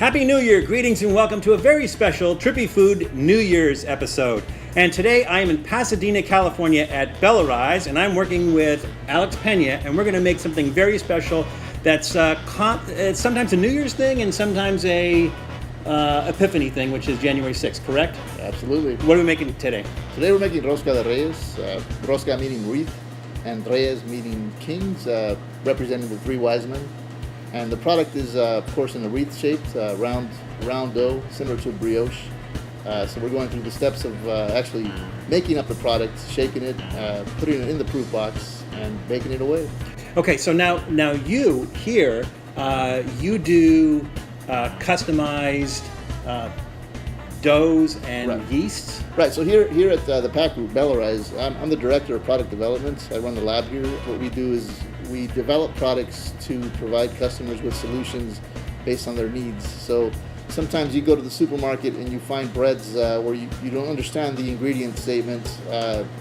Happy New Year! Greetings and welcome to a very special Trippy Food New Year's episode. And today I am in Pasadena, California at Bellarise, and I'm working with Alex Peña, and we're going to make something very special that's it's sometimes a New Year's thing and sometimes a Epiphany thing, which is January 6th, correct? Absolutely. What are we making today? Today we're making Rosca de Reyes, Rosca meaning wreath, and Reyes meaning kings, representing the three wise men. And the product is, of course, in a wreath-shaped, round dough, similar to a brioche. So we're going through the steps of actually making up the product, shaking it, putting it in the proof box, and baking it away. Okay, so now you here, you do customized doughs and yeasts. Right. So here at the Pack Group Bellarise, I'm the director of product development. I run the lab here. What we do is we develop products to provide customers with solutions based on their needs. So sometimes you go to the supermarket and you find breads where you don't understand the ingredient statement.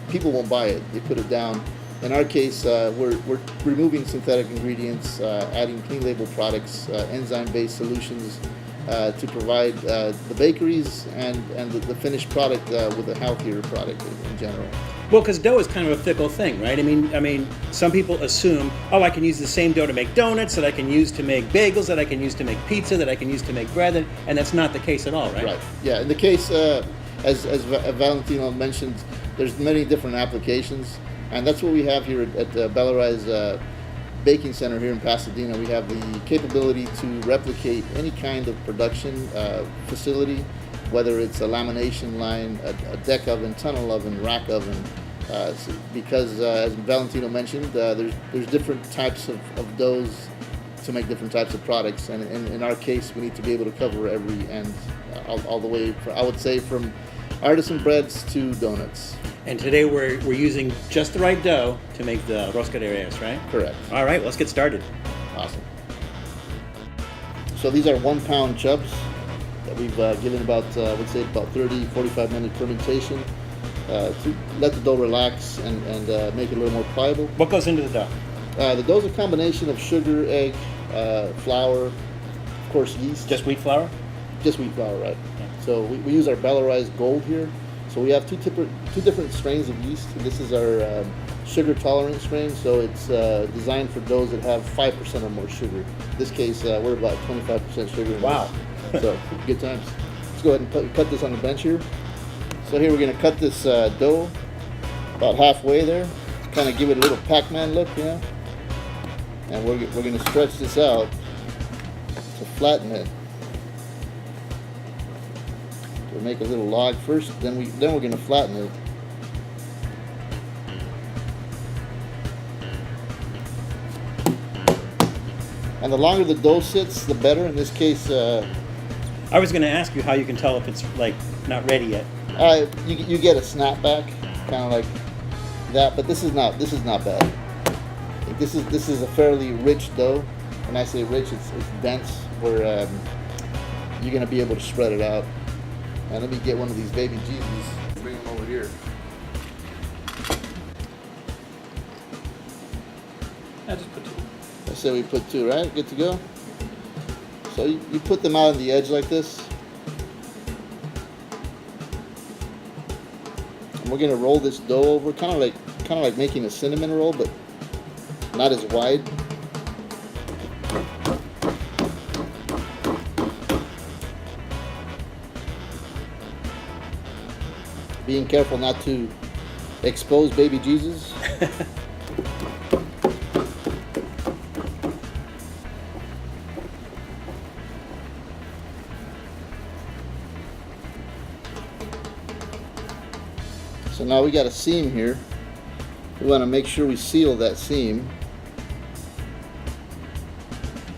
People won't buy it. They put it down. In our case, we're removing synthetic ingredients, adding clean label products, enzyme-based solutions to provide the bakeries and the finished product with a healthier product in general. Well, because dough is kind of a fickle thing, right? I mean, some people assume, I can use the same dough to make donuts, that I can use to make bagels, that I can use to make pizza, that I can use to make bread, and that's not the case at all, right? Right. Yeah. In the case, as Valentino mentioned, there's many different applications, and that's what we have here at Bellarise Baking Center here in Pasadena. We have the capability to replicate any kind of production facility, whether it's a lamination line, a deck oven, tunnel oven, rack oven, because as Valentino mentioned, there's different types of doughs to make different types of products, and in our case, we need to be able to cover every end, all the way, I would say, from artisan breads to donuts. And today we're using just the right dough to make the Rosca de Reyes, right? Correct. All right, let's get started. Awesome. So these are 1 pound chubs that we've given about, I would say, about 30, 45 minute fermentation to let the dough relax and make it a little more pliable. What goes into the dough? The dough's a combination of sugar, egg, flour, of course yeast. Just wheat flour? Just wheat flour, right. Yeah. So we use our Bellarise Gold here. So we have two different strains of yeast. And this is our sugar tolerant strain, so it's designed for doughs that have 5% or more sugar. In this case, we're about 25% sugar. Wow. So good times. Let's go ahead and cut this on the bench here. So here we're going to cut this dough about halfway there, kind of give it a little Pac-Man look, you know. And we're going to stretch this out to flatten it. We'll make a little log first, then we're going to flatten it. And the longer the dough sits, the better. In this case, I was going to ask you how you can tell if it's like not ready yet. You get a snapback, kind of like that, but this is not bad. This is a fairly rich dough. When I say rich, it's dense, where you're going to be able to spread it out. And let me get one of these baby Jesus. Bring them over here. I just put 2. I say we put 2, right? Good to go. So you put them out on the edge like this. And we're gonna roll this dough over, kind of like making a cinnamon roll, but not as wide. Being careful not to expose baby Jesus. So now we got a seam here. We want to make sure we seal that seam.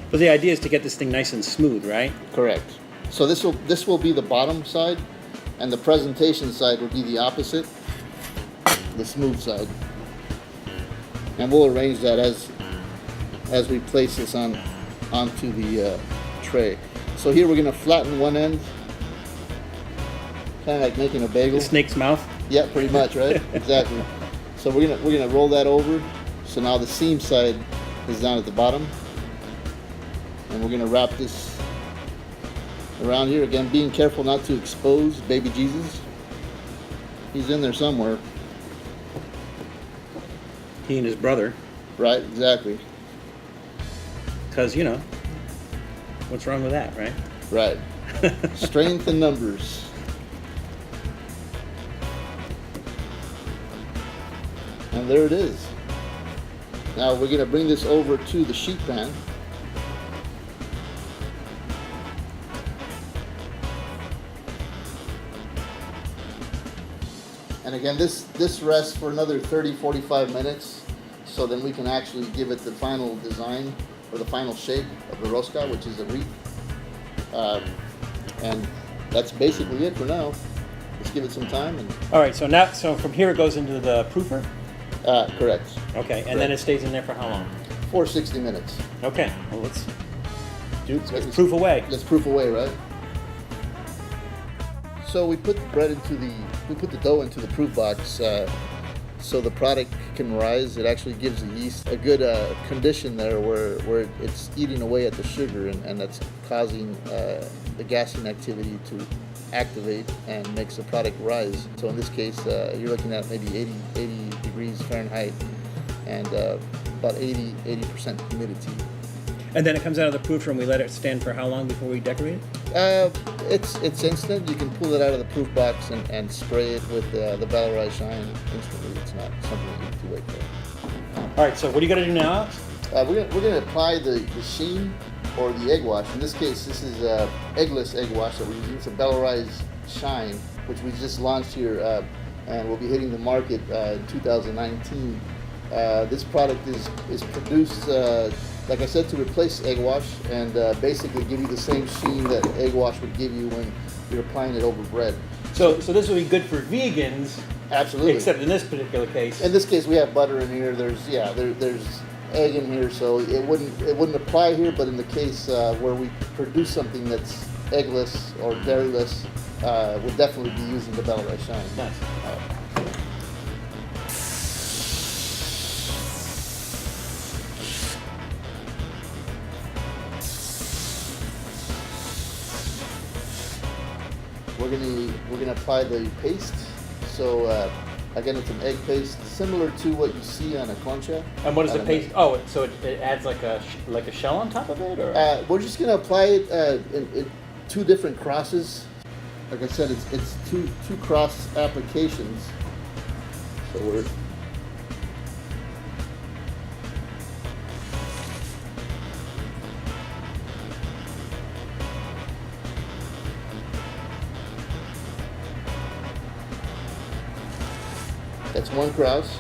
But the idea is to get this thing nice and smooth, right? Correct. So this will be the bottom side, and the presentation side will be the opposite, the smooth side. And we'll arrange that as we place this onto the tray. So here we're going to flatten one end, kind of like making a bagel. The snake's mouth? Yeah, pretty much, right? Exactly. So we're gonna roll that over. So now the seam side is down at the bottom, and we're gonna wrap this around here. Again, being careful not to expose baby Jesus. He's in there somewhere. He and his brother. Right, exactly. Because, you know, what's wrong with that, right? Right. Strength in numbers. And there it is. Now we're going to bring this over to the sheet pan. And again, this rests for another 30-45 minutes, so then we can actually give it the final design or the final shape of the rosca, which is a wreath. And that's basically it for now. Let's give it some time. And All right, so from here it goes into the proofer? correct. Okay, and then it stays in there for how long? For 60 minutes. Okay, well let's Let's proof away. Let's proof away, right? So we put the dough into the proof box so the product can rise. It actually gives the yeast a good condition there where it's eating away at the sugar and that's causing the gassing activity to activate and makes the product rise. So in this case, you're looking at maybe 80 degrees Fahrenheit and about 80% humidity. And then it comes out of the proofer and we let it stand for how long before we decorate it? It's instant. You can pull it out of the proof box and spray it with the Bellarise shine instantly. It's not something that you have to wait for. All right, so what do you got to do now, Alex? We're gonna apply the sheen or the egg wash. In this case, this is eggless egg wash that we're using. It's a Bellarise shine, which we just launched here, and we'll be hitting the market in 2019. This product is produced, like I said, to replace egg wash and basically give you the same sheen that egg wash would give you when you're applying it over bread. So this will be good for vegans. Absolutely. Except in this particular case. In this case, we have butter in here. There's egg in here, so it wouldn't apply here. But in the case where we produce something that's eggless or dairyless, we'll definitely be using the Bellarise shine. Nice. We're gonna apply the paste. So again, it's an egg paste similar to what you see on a concha. And what is the paste? Oh, so it adds like a shell on top of it, or? We're just gonna apply it in two different crosses. Like I said, it's two cross applications. So we're that's one cross.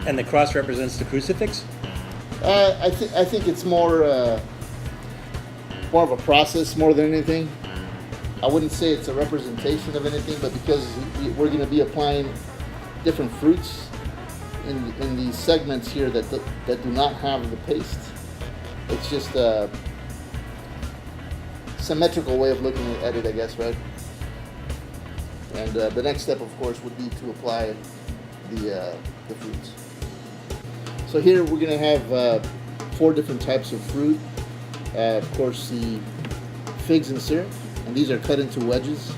And the cross represents the crucifix? I think it's more of a process more than anything. I wouldn't say it's a representation of anything, but because we're going to be applying different fruits in these segments here that do not have the paste, it's just a symmetrical way of looking at it, I guess, right? And the next step, of course, would be to apply the fruits. So here we're going to have 4 different types of fruit. Of course, the figs and syrup, and these are cut into wedges.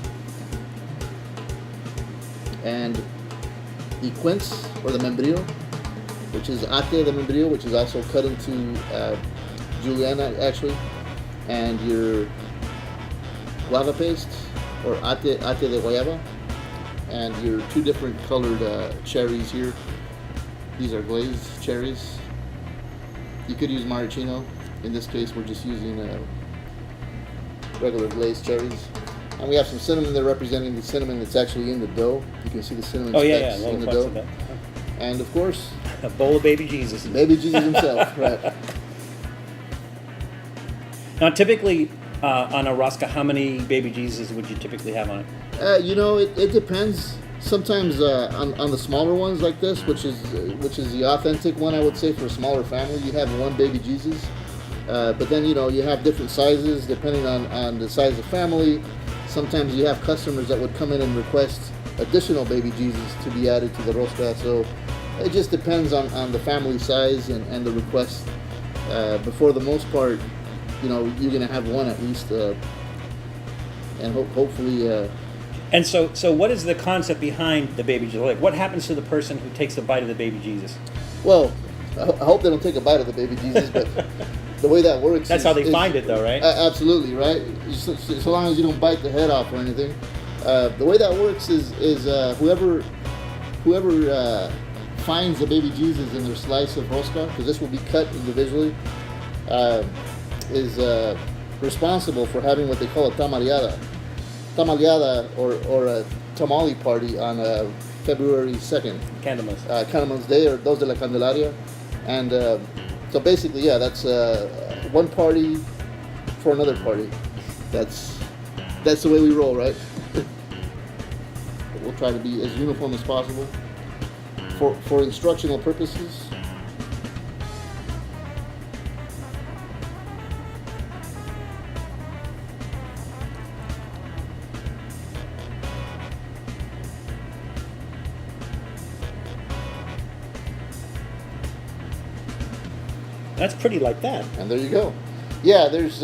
And the quince, or the membrillo, which is ate de membrillo, which is also cut into juliana, actually. And your guava paste, or ate de guayaba. And your 2 different colored cherries here. These are glazed cherries. You could use maraschino. In this case, we're just using regular glazed cherries. And we have some cinnamon there representing the cinnamon that's actually in the dough. You can see the cinnamon specks in the dough. And of course, a bowl of baby Jesus. Baby Jesus himself, right. Now, typically on a Rosca, how many baby Jesus would you typically have on it? It depends. Sometimes on the smaller ones like this, which is the authentic one, I would say, for a smaller family, you have 1 baby Jesus. But then, you have different sizes depending on the size of family. Sometimes you have customers that would come in and request additional baby Jesus to be added to the Rosca. So it just depends on the family size and the request. But for the most part, you're going to have one at least. And hopefully... And so what is the concept behind the baby Jesus? Like, what happens to the person who takes a bite of the baby Jesus? Well, I hope they don't take a bite of the baby Jesus, but the way that works... That's how they find it, though, right? Absolutely, right? So long as you don't bite the head off or anything. The way that works is whoever finds the baby Jesus in their slice of Rosca, because this will be cut individually, is responsible for having what they call a tamaleada. Tamaleada or a tamale party on February 2nd. Candlemas. Candlemas Day, or Dos de la Candelaria. And so basically, yeah, that's one party for another party. That's the way we roll, right? We'll try to be as uniform as possible for instructional purposes. That's pretty like that. And there you go. Yeah, there's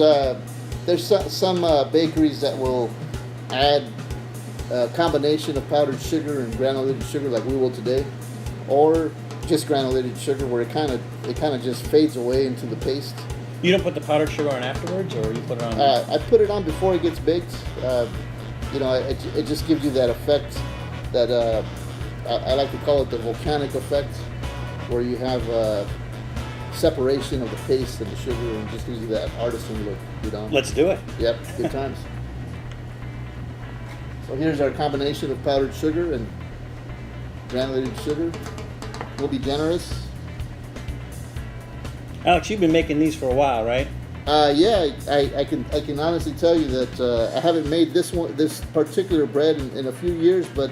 some bakeries that will add a combination of powdered sugar and granulated sugar, like we will today, or just granulated sugar, where it kind of just fades away into the paste. You don't put the powdered sugar on afterwards, or you put it on? I put it on before it gets baked. It just gives you that effect that I like to call it the volcanic effect, where you have separation of the paste and the sugar, and just gives you that artisan look. Let's do it. Yep, good times. So here's our combination of powdered sugar and granulated sugar. We'll be generous. Alex, you've been making these for a while, right? Yeah, I can honestly tell you that I haven't made this particular bread in a few years, but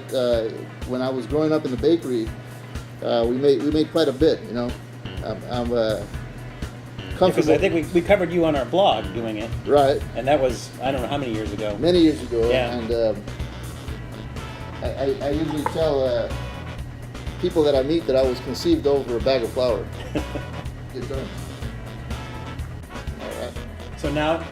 when I was growing up in the bakery, we made quite a bit. I'm comfortable. Because I think we covered you on our blog doing it. Right. And that was, I don't know how many years ago. Many years ago. Yeah. And I usually tell people that I meet that I was conceived over a bag of flour. Good terms. All right. So now,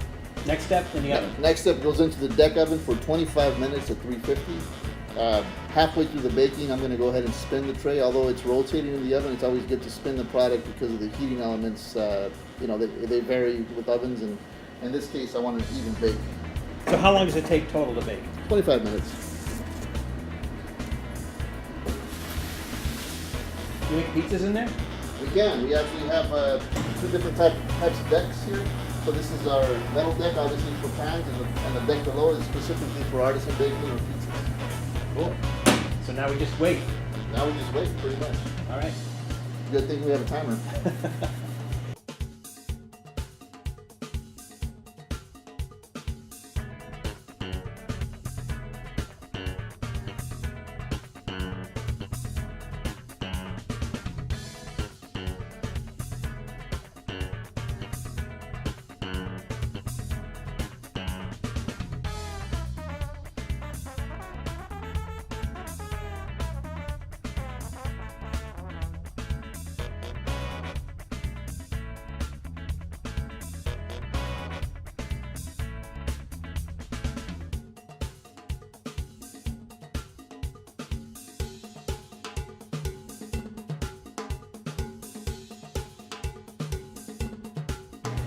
next step in the oven. Next step goes into the deck oven for 25 minutes at 350. Halfway through the baking, I'm going to go ahead and spin the tray. Although it's rotating in the oven, it's always good to spin the product because of the heating elements. They vary with ovens, and in this case, I want an even bake. So how long does it take total to bake? 25 minutes. You make pizzas in there? We can. We actually have two different types of decks here. So this is our metal deck, obviously for pans, and the deck below is specifically for artisan baking or pizzas. Cool. So now we just wait. Now we just wait, pretty much. All right. Good thing we have a timer.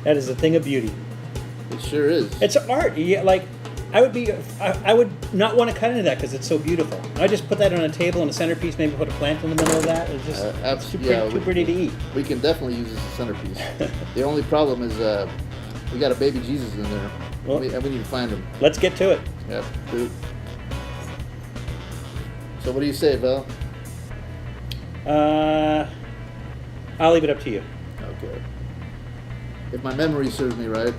That is a thing of beauty. It sure is. It's art. Like, I would not want to cut into that because it's so beautiful. I just put that on a table and a centerpiece, maybe put a plant in the middle of that. It's just too pretty to eat. We can definitely use this as a centerpiece. The only problem is we got a baby Jesus in there. Well, we need to find him. Let's get to it. Yep. So what do you say, Val? I'll leave it up to you. Okay. If my memory serves me right.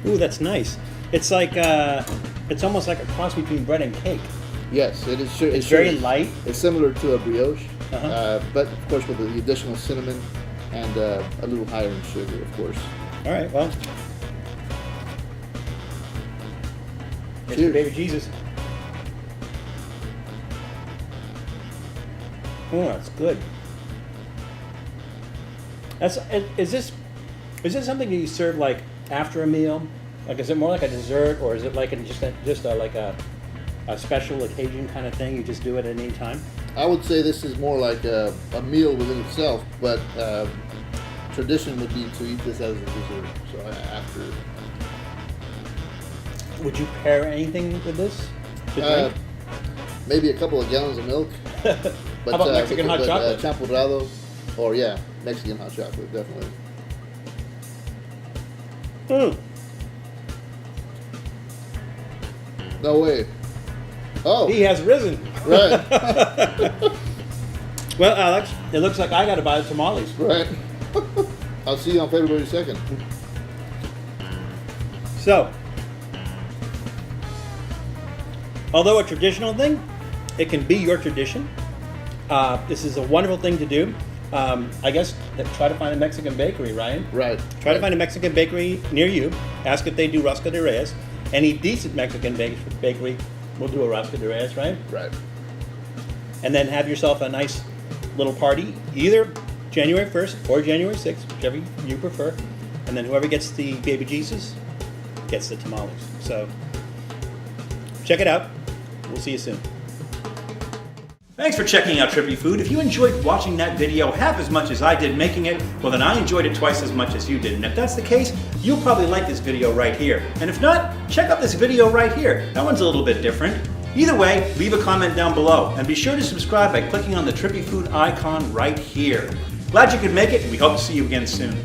Ooh, that's nice. It's like it's almost like a cross between bread and cake. Yes, it is. It's very light. It's similar to a brioche, Uh-huh. but of course with the additional cinnamon and a little higher in sugar, of course. All right, well. Here's Cheers. your baby Jesus. Oh, that's good. Is this something that you serve like after a meal? Like, is it more like a dessert, or is it like like a special occasion kind of thing? You just do it at any time? I would say this is more like a meal within itself, but tradition would be to eat this as a dessert. So after. Would you pair anything with this? To drink? Maybe a couple of gallons of milk. But, How about Mexican hot chocolate? Champurrado, or Mexican hot chocolate, definitely. Mm. No way. Oh, He has risen. right, Well, Alex, it looks like I got to buy the tamales. right. I'll see you on February 2nd. So, although a traditional thing, it can be your tradition. This is a wonderful thing to do. I guess try to find a Mexican bakery, Ryan. Right. Try to find a Mexican bakery near you. Ask if they do Rosca de Reyes. Any decent Mexican bakery will do a Rosca de Reyes, right? Right. And then have yourself a nice little party, either January 1st or January 6th, whichever you prefer. And then whoever gets the baby Jesus gets the tamales. So check it out. We'll see you soon. Thanks for checking out Trippy Food. If you enjoyed watching that video half as much as I did making it, well then I enjoyed it twice as much as you did. And if that's the case, you'll probably like this video right here. And if not, check out this video right here. That one's a little bit different. Either way, leave a comment down below. And be sure to subscribe by clicking on the Trippy Food icon right here. Glad you could make it, and we hope to see you again soon.